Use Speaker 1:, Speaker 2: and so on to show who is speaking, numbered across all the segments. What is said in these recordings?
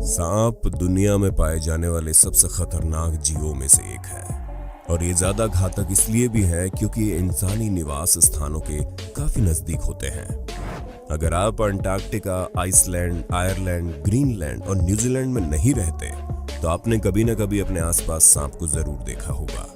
Speaker 1: सांप दुनिया में पाए जाने वाले सबसे खतरनाक जीवों में से एक है और ये ज्यादा घातक इसलिए भी है क्योंकि ये इंसानी निवास स्थानों के काफी नजदीक होते हैं। अगर आप अंटार्कटिका, आइसलैंड, आयरलैंड, ग्रीनलैंड और न्यूजीलैंड में नहीं रहते तो आपने कभी न कभी अपने आसपास सांप को जरूर देखा होगा।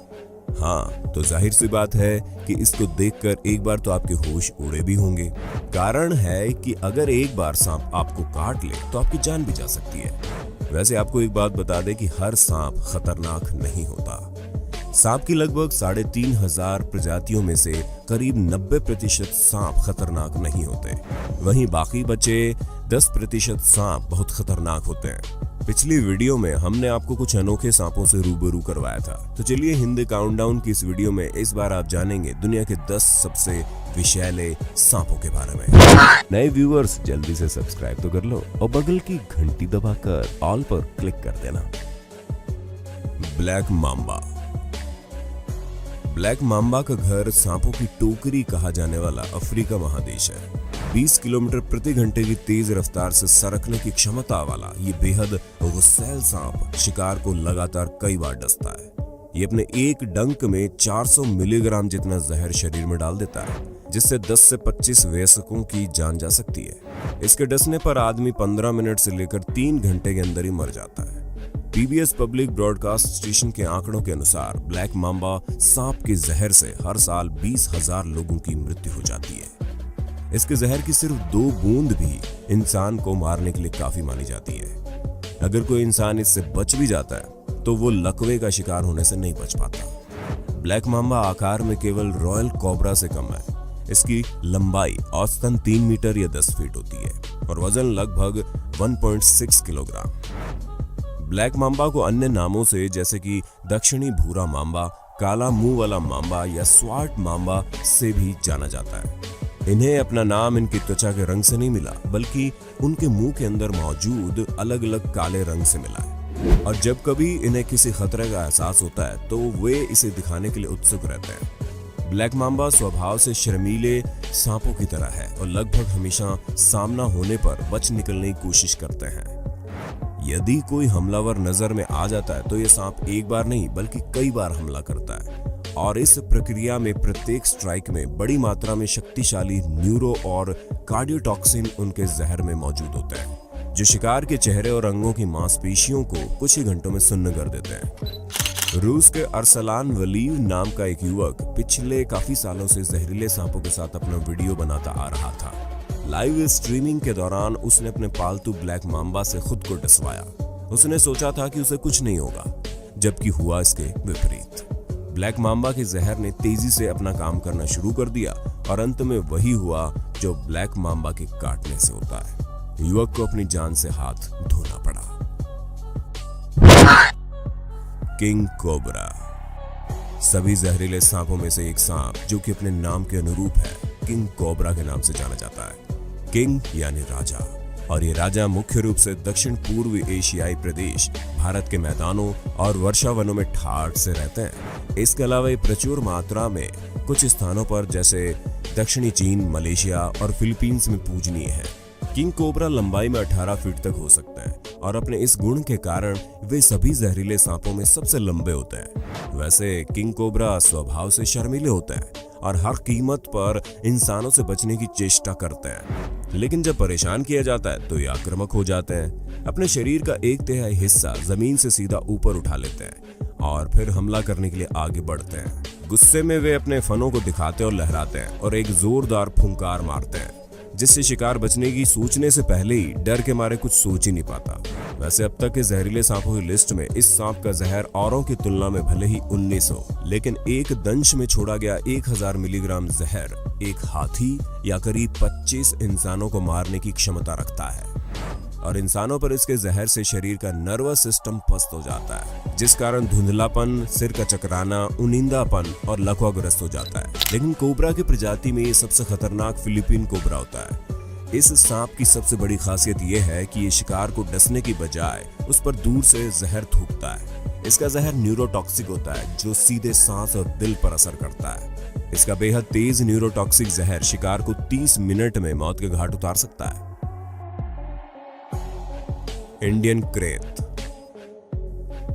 Speaker 1: हाँ, तो जाहिर सी बात है कि इसको देखकर एक बार तो आपके होश उड़े भी होंगे। कारण है कि अगर एक बार सांप आपको काट ले तो आपकी जान भी जा सकती है। वैसे आपको एक बात बता दें कि हर सांप खतरनाक नहीं होता। सांप की लगभग 3,500 प्रजातियों में से करीब 90% सांप खतरनाक नहीं होते। वहीं बाकी बचे 10% सांप बहुत खतरनाक होते हैं। पिछली वीडियो में हमने आपको कुछ अनोखे सांपों से रूबरू करवाया था, तो चलिए हिंदी काउंटडाउन की इस वीडियो में इस बार आप जानेंगे दुनिया के 10 सबसे विषैले सांपों के बारे में। नए व्यूअर्स जल्दी से सब्सक्राइब तो कर लो और बगल की घंटी दबाकर ऑल पर क्लिक कर देना। Black Mamba. ब्लैक मांबा का घर सांपों की टोकरी कहा जाने वाला अफ्रीका महादेश है। 20 किलोमीटर प्रति घंटे की तेज रफ्तार से सरकने की क्षमता वाला ये बेहद गुस्सैल सांप शिकार को लगातार कई बार डसता है। ये अपने एक डंक में 400 मिलीग्राम जितना जहर शरीर में डाल देता है, जिससे 10 से 25 वयस्कों की जान जा सकती है। इसके डसने पर आदमी 15 मिनट से लेकर 3 घंटे के अंदर ही मर जाता है। पीबीएस पब्लिक ब्रॉडकास्ट स्टेशन के आंकड़ों के अनुसार ब्लैक मांबा सांप के जहर से हर साल 20,000 लोगों की मृत्यु हो जाती है। इसके जहर की सिर्फ 2 बूंद भी इंसान को मारने के लिए काफी मानी जाती है। अगर कोई इंसान इससे बच भी जाता है तो वो लकवे का शिकार होने से नहीं बच पाता। ब्लैक मांबा आकार में केवल रॉयल कोबरा से कम है। इसकी लंबाई औसतन 3 मीटर या 10 फीट होती है और वजन लगभग 1.6 किलोग्राम। ब्लैक मांबा को अन्य नामों से जैसे कि दक्षिणी भूरा मांबा, काला मुंह वाला मांबा या स्वाट मांबा से भी जाना जाता है। इन्हें अपना नाम इनकी त्वचा के रंग से नहीं मिला, बल्कि उनके मुंह के अंदर मौजूद अलग अलग काले रंग से मिला है। और जब कभी इन्हें किसी खतरे का एहसास होता है तो वे इसे दिखाने के लिए उत्सुक रहते हैं। ब्लैक मांबा स्वभाव से शर्मीले सांपों की तरह है और लगभग हमेशा सामना होने पर बच निकलने की कोशिश करते हैं। यदि कोई हमलावर नजर में आ जाता है तो यह सांप एक बार नहीं बल्कि कई बार हमला करता है और इस प्रक्रिया में प्रत्येक स्ट्राइक में बड़ी मात्रा में शक्तिशाली न्यूरो और कार्डियोटॉक्सिन उनके जहर में मौजूद होते हैं, जो शिकार के चेहरे और अंगों की मांसपेशियों को कुछ ही घंटों में सुन्न कर देते हैं। रूस के अरसलान वलीव नाम का एक युवक पिछले काफी सालों से जहरीले सांपों के साथ अपना वीडियो बनाता आ रहा था। लाइव स्ट्रीमिंग के दौरान उसने अपने पालतू ब्लैक मांबा से खुद को डसवाया। उसने सोचा था कि उसे कुछ नहीं होगा, जबकि हुआ इसके विपरीत। ब्लैक मांबा के जहर ने तेजी से अपना काम करना शुरू कर दिया और अंत में वही हुआ जो ब्लैक मांबा के काटने से होता है। युवक को अपनी जान से हाथ धोना पड़ा। King cobra. सभी जहरीले सांपों में से एक सांप जो कि अपने नाम के अनुरूप है, किंग कोबरा के नाम से जाना जाता है। किंग यानी राजा, और ये राजा मुख्य रूप से दक्षिण पूर्व एशियाई प्रदेश भारत के मैदानों और वर्षावनों में ठाठ से रहते हैं। इसके अलावा ये प्रचुर मात्रा में कुछ स्थानों पर जैसे दक्षिणी चीन, मलेशिया और फिलीपींस में पूजनीय है। किंग कोबरा लंबाई में 18 फीट तक हो सकता है और अपने इस गुण के कारण वे सभी जहरीले सांपों में सबसे लंबे होते हैं। वैसे किंग कोबरा स्वभाव से शर्मीले होते हैं और हर कीमत पर इंसानों से बचने की चेष्टा करते हैं, लेकिन जब परेशान किया जाता है तो ये आक्रामक हो जाते हैं। अपने शरीर का 1/3 हिस्सा जमीन से सीधा ऊपर उठा लेते हैं और फिर हमला करने के लिए आगे बढ़ते हैं। गुस्से में वे अपने फनों को दिखाते और लहराते हैं और एक जोरदार फुंकार मारते हैं, जिससे शिकार बचने की सोचने से पहले ही डर के मारे कुछ सोच ही नहीं पाता। वैसे अब तक के जहरीले सांपों की लिस्ट में इस सांप का जहर औरों की तुलना में भले ही 19 हो, लेकिन एक दंश में छोड़ा गया 1000 मिलीग्राम जहर एक हाथी या करीब 25 इंसानों को मारने की क्षमता रखता है और इंसानों पर इसके जहर से शरीर का नर्वस सिस्टम पस्त हो जाता है, जिस कारण धुंधलापन, सिर का चकराना, उनींदापन और लकवाग्रस्त हो जाता है। लेकिन कोबरा की प्रजाति में ये सबसे खतरनाक फिलीपीन कोबरा होता है। इस सांप की सबसे बड़ी खासियत यह है कि ये शिकार को डसने की बजाय उस पर दूर से जहर थूकता है। इसका जहर न्यूरोटॉक्सिक होता है जो सीधे सांस और दिल पर असर करता है। इसका बेहद तेज न्यूरोटॉक्सिक जहर शिकार को 30 मिनट में मौत के घाट उतार सकता है। Indian krait.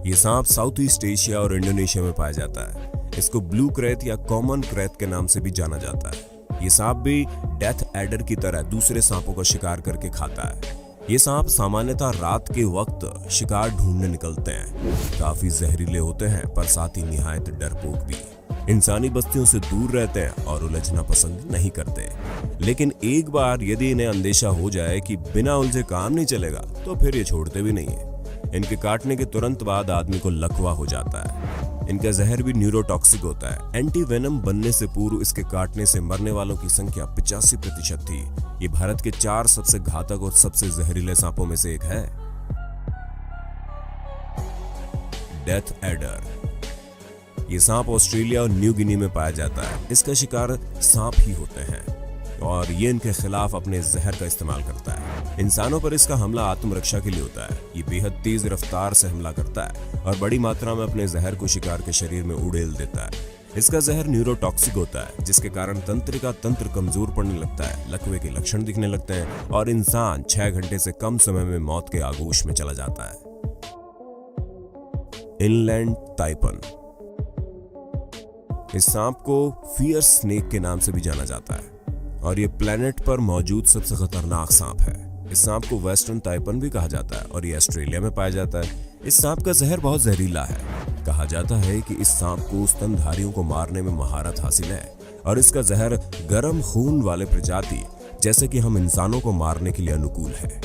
Speaker 1: ये सांप साउथ ईस्ट एशिया और इंडोनेशिया में पाया जाता है। इसको ब्लू क्रेत या कॉमन क्रेत के नाम से भी जाना जाता है। ये सांप भी डेथ एडर की तरह दूसरे सांपों का शिकार करके खाता है। ये सांप सामान्यतः रात के वक्त शिकार ढूंढने निकलते हैं। काफी जहरीले होते हैं पर साथ ही निहायत डरपोक भी। इंसानी बस्तियों से दूर रहते हैं और उलझना पसंद नहीं करते। लेकिन एक बार यदि इन्हें अंदेशा हो जाए कि बिना उलझे काम नहीं चलेगा तो फिर ये छोड़ते भी नहीं है। इनके काटने के तुरंत बाद आदमी को लकवा हो जाता है। इनका जहर भी न्यूरोटॉक्सिक होता है। एंटी वेनम बनने से पूर्व इसके काटने से मरने वालों की संख्या 85% थी। ये भारत के 4 सबसे घातक और सबसे जहरीले सांपों में से एक है। Death adder. ये सांप ऑस्ट्रेलिया और न्यू गिनी में पाया जाता है। इसका शिकार सांप ही होते हैं और ये इनके खिलाफ अपने जहर का इस्तेमाल करता है। इंसानों पर इसका हमला आत्मरक्षा के लिए होता है। ये बेहद तेज रफ्तार से हमला करता है और बड़ी मात्रा में अपने जहर को शिकार के शरीर में उड़ेल देता है। इसका जहर न्यूरोटॉक्सिक होता है जिसके कारण तंत्रिका तंत्र कमजोर पड़ने लगता है, लकवे के लक्षण दिखने लगते हैं और इंसान 6 घंटे से कम समय में मौत के आगोश में चला जाता है। Inland taipan. इस सांप को फियर्स स्नेक के नाम से भी जाना जाता है और ये प्लेनेट पर मौजूद सबसे खतरनाक सांप है। इस सांप को वेस्टर्न ताइपन भी कहा जाता है और ये ऑस्ट्रेलिया में पाया जाता है। इस सांप का जहर बहुत जहरीला है। कहा जाता है कि इस सांप को स्तनधारियों को मारने में महारत हासिल है और इसका जहर गर्म खून वाले प्रजाति जैसे कि हम इंसानों को मारने के लिए अनुकूल है।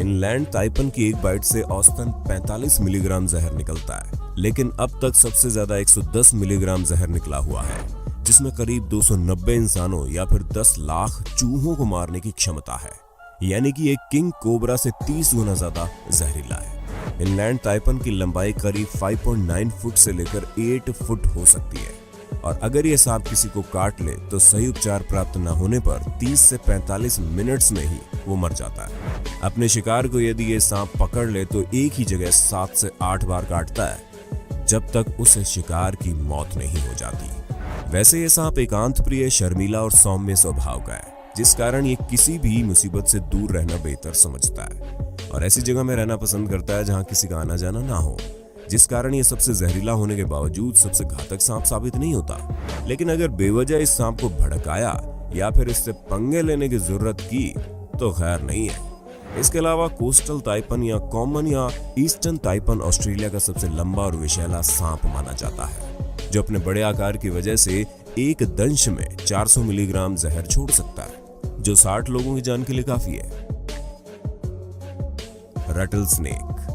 Speaker 1: इनलैंड ताइपन की एक बाइट से औसतन 45 मिलीग्राम जहर निकलता है, लेकिन अब तक सबसे ज्यादा 110 मिलीग्राम जहर निकला हुआ है, जिसमें करीब 290 इंसानों या फिर 10 लाख चूहों को मारने की क्षमता है। यानी कि एक किंग कोबरा से 30 गुना ज्यादा जहरीला है। इनलैंड ताइपन की लंबाई करीब 5.9 फुट से लेकर 8 फुट हो सकती है और अगर ये सांप किसी को काट ले तो सही उपचार प्राप्त न होने पर 30 से 45 मिनट्स में ही वो मर जाता है। अपने शिकार को यदि ये सांप पकड़ ले तो एक ही जगह 7 से 8 बार काटता है जब तक उसे शिकार की मौत नहीं हो जाती। वैसे ये सांप एकांत प्रिय, शर्मीला और सौम्य स्वभाव का है, जिस कारण ये किसी भी मुसीबत से दूर रहना बेहतर समझता है और ऐसी जगह में रहना पसंद करता है जहां किसी का आना जाना ना हो, जिस कारण ये सबसे जहरीला होने के बावजूद सबसे घातक सांप साबित नहीं होता। लेकिन अगर बेवजह इस सांप को भड़काया या फिर इससे पंगे लेने की जरूरत की तो खैर नहीं है। इसके अलावा कोस्टल ताइपन या कॉमन या ईस्टर्न ताइपन ऑस्ट्रेलिया का सबसे लंबा और विषैला सांप माना जाता है, जो अपने बड़े आकार की वजह से एक दंश में 400 मिलीग्राम जहर छोड़ सकता है, जो 60 लोगों की जान के लिए काफी है। रटल स्नेक।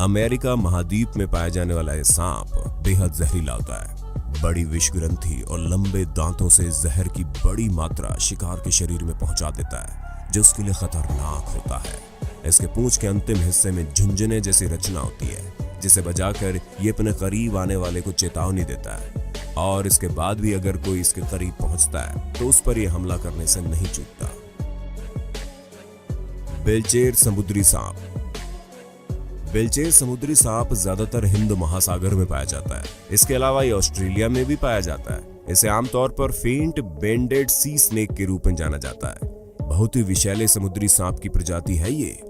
Speaker 1: अमेरिका महाद्वीप में पाया जाने वाला यह सांप बेहद जहरीला होता है। बड़ी विष ग्रंथि और लंबे दांतों से जहर की बड़ी मात्रा शिकार के शरीर में पहुंचा देता है, जो उसके लिए खतरनाक होता है। इसके पूंछ के अंतिम हिस्से में झुंझुने जैसी रचना होती है, जिसे बजाकर ये अपने करीब आने वाले को चेतावनी देता है और इसके बाद भी अगर कोई इसके करीब पहुंचता है तो उस पर यह हमला करने से नहीं चूकता। बेलचेर समुद्री सांप। बेलचेर समुद्री सांप ज्यादातर हिंद महासागर में पाया जाता है। इसके अलावा ये ऑस्ट्रेलिया में भी पाया जाता है। इसे आमतौर पर फेंट बेंडेड सी स्नेक के रूप में जाना जाता है। बहुत ही विषैले समुद्री सांप की प्रजाति है ये।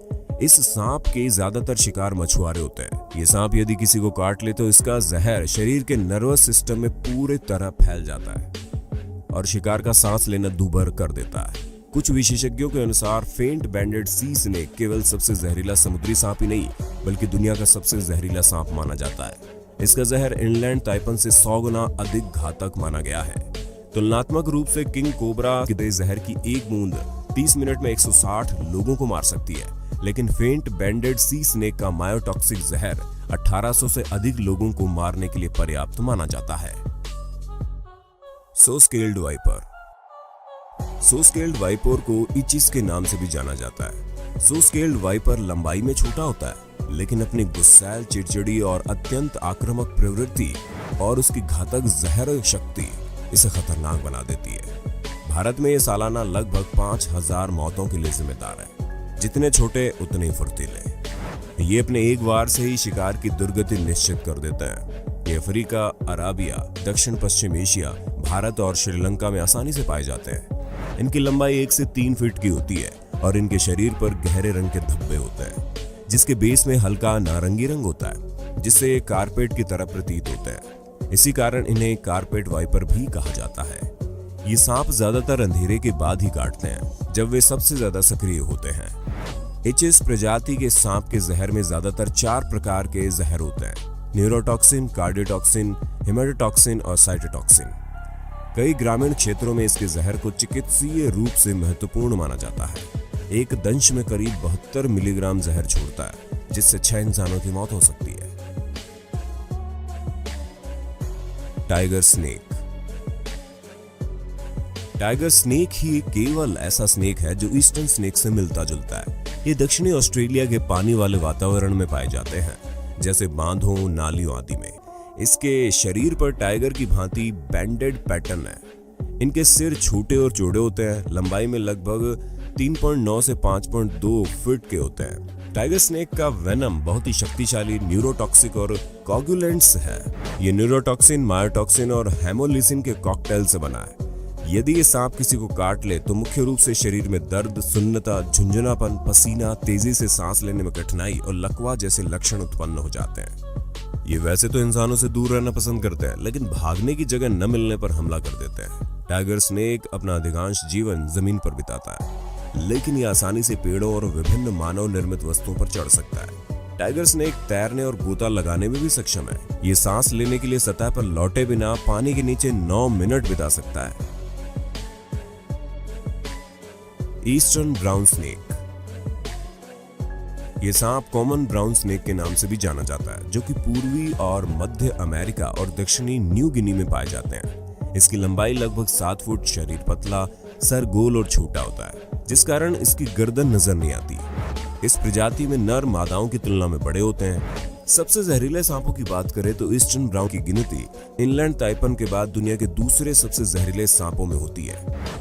Speaker 1: इस सांप के ज्यादातर शिकार मछुआरे होते हैं। ये सांप यदि किसी को काट ले तो इसका जहर शरीर के नर्वस सिस्टम में पूरे तरह फैल जाता है और शिकार का सांस लेना दूभर कर देता है। कुछ विशेषज्ञों के अनुसार फेंट बैंडेड सी स्नेक केवल सबसे जहरीला समुद्री सांप ही नहीं बल्कि दुनिया का सबसे जहरीला सांप माना जाता है। इसका जहर इनलैंड ताइपन से 100 गुना अधिक घातक माना गया है। तुलनात्मक रूप से किंग कोबरा के जहर की एक बूंद 30 मिनट में 160 लोगों को मार सकती है, लेकिन फेंट बैंडेड सी स्नेक का मायोटॉक्सिक जहर 1800 से अधिक लोगों को मारने के लिए पर्याप्त माना जाता है। सो स्केल्ड वाइपर। सो स्केल्ड वाइपर को इचिस के नाम से भी जाना जाता है। सो स्केल्ड वाइपर लंबाई में छोटा होता है, लेकिन अपनी गुस्सैल, चिड़चिड़ी और अत्यंत आक्रामक प्रवृत्ति और उसकी घातक जहर शक्ति इसे खतरनाक बना देती है। भारत में ये सालाना लगभग 5000 मौतों के लिए जिम्मेदार है। जितने छोटे उतने ही फुर्तीले। ये अपने एक वार से ही शिकार की दुर्गति निश्चित कर देते हैं। ये अफ्रीका, अराबिया, दक्षिण पश्चिम एशिया, भारत और श्रीलंका में आसानी से पाए जाते हैं। इनकी लंबाई 1 से 3 फीट की होती है और इनके शरीर पर गहरे रंग के धब्बे होते हैं, जिसके बेस में हल्का नारंगी रंग होता है, जिससे ये कारपेट की तरह प्रतीत होते हैं। इसी कारण इन्हें कारपेट वाइपर भी कहा जाता है। ये सांप ज्यादातर अंधेरे के बाद ही काटते हैं, जब वे सबसे ज्यादा सक्रिय होते हैं। एचिस प्रजाति के सांप के जहर में ज्यादातर 4 प्रकार के जहर होते हैं: न्यूरोटॉक्सिन, कार्डियोटॉक्सिन, हेमेटोटॉक्सिन और साइटोटॉक्सिन। कई ग्रामीण क्षेत्रों में इसके जहर को चिकित्सीय रूप से महत्वपूर्ण माना जाता है। एक दंश में करीब 72 मिलीग्राम जहर छोड़ता है, जिससे 6 इंसानों की मौत हो सकती है। Tiger snake. टाइगर स्नेक ही केवल ऐसा स्नेक है जो ईस्टर्न स्नेक से मिलता जुलता है। ये दक्षिणी ऑस्ट्रेलिया के पानी वाले वातावरण में पाए जाते हैं, जैसे बांधों, नालियों आदि में। इसके शरीर पर टाइगर की भांति बैंडेड पैटर्न है। इनके सिर छोटे और चौड़े होते हैं, लंबाई में लगभग 3.9 से 5.2 फीट के होते हैं। टाइगर स्नेक का वेनम बहुत ही शक्तिशाली न्यूरोटॉक्सिक और कोगुलेंट्स है। ये न्यूरोटॉक्सिन, मायोटॉक्सिन और हेमोलिसिन के कॉकटेल से बना है। यदि ये सांप किसी को काट ले तो मुख्य रूप से शरीर में दर्द, सुन्नता, झुंझुनापन, पसीना, तेजी से सांस लेने में कठिनाई और लकवा जैसे लक्षण उत्पन्न हो जाते हैं। ये वैसे तो इंसानों से दूर रहना पसंद करते हैं, लेकिन भागने की जगह न मिलने पर हमला कर देते हैं। टाइगर स्नेक अपना अधिकांश जीवन जमीन पर बिताता है, लेकिन ये आसानी से पेड़ों और विभिन्न मानव निर्मित वस्तुओं पर चढ़ सकता है। टाइगर स्नेक तैरने और गोता लगाने में भी सक्षम है। ये सांस लेने के लिए सतह पर लौटे बिना पानी के नीचे 9 मिनट बिता सकता है। Eastern brown snake. ये सांप कॉमन ब्राउन स्नेक के नाम से भी जाना जाता है, जो कि पूर्वी और मध्य अमेरिका और दक्षिणी न्यू गिनी में पाए जाते हैं। इसकी लंबाई लगभग 7 फुट, शरीर पतला, सर गोल और छोटा होता है, जिस कारण इसकी गर्दन नजर नहीं आती। इस प्रजाति में नर मादाओं की तुलना में बड़े होते हैं। सबसे जहरीले सांपों की बात करें तो ईस्टर्न ब्राउन की गिनती इनलैंड ताइपन के बाद दुनिया के दूसरे सबसे जहरीले सांपों में होती है।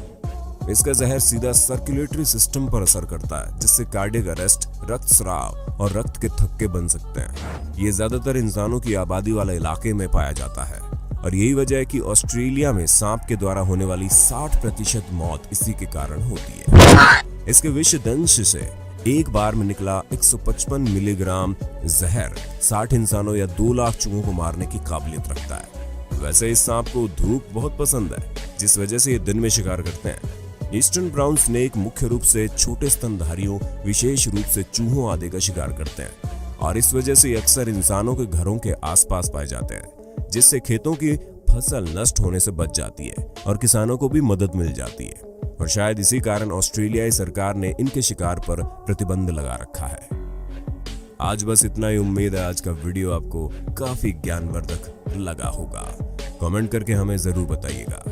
Speaker 1: इसका जहर सीधा सर्कुलेटरी सिस्टम पर असर करता है, जिससे कार्डियक अरेस्ट, रक्तस्राव और रक्त के थक्के बन सकते हैं। ये ज्यादातर इंसानों की आबादी वाले इलाके में पाया जाता है और यही वजह है कि ऑस्ट्रेलिया में सांप के द्वारा होने वाली 60% मौत इसी के कारण होती है। इसके विष दंश से एक बार में निकला 155 मिलीग्राम जहर 60 इंसानों या 2 लाख चूहों को मारने की काबिलियत रखता है। वैसे इस सांप को धूप बहुत पसंद है, जिस वजह से ये दिन में शिकार करते हैं। ईस्टर्न ब्राउन स्नेक मुख्य रूप से छोटे स्तनधारियों, विशेष रूप से चूहों आदि का शिकार करते हैं और इस वजह से अक्सर इंसानों के घरों के आसपास पाए जाते हैं, जिससे खेतों की फसल नष्ट होने से बच जाती है और किसानों को भी मदद मिल जाती है। और शायद इसी कारण ऑस्ट्रेलियाई सरकार ने इनके शिकार पर प्रतिबंध लगा रखा है। आज बस इतना ही। उम्मीद है आज का वीडियो आपको काफी ज्ञानवर्धक लगा होगा। कमेंट करके हमें जरूर बताइएगा।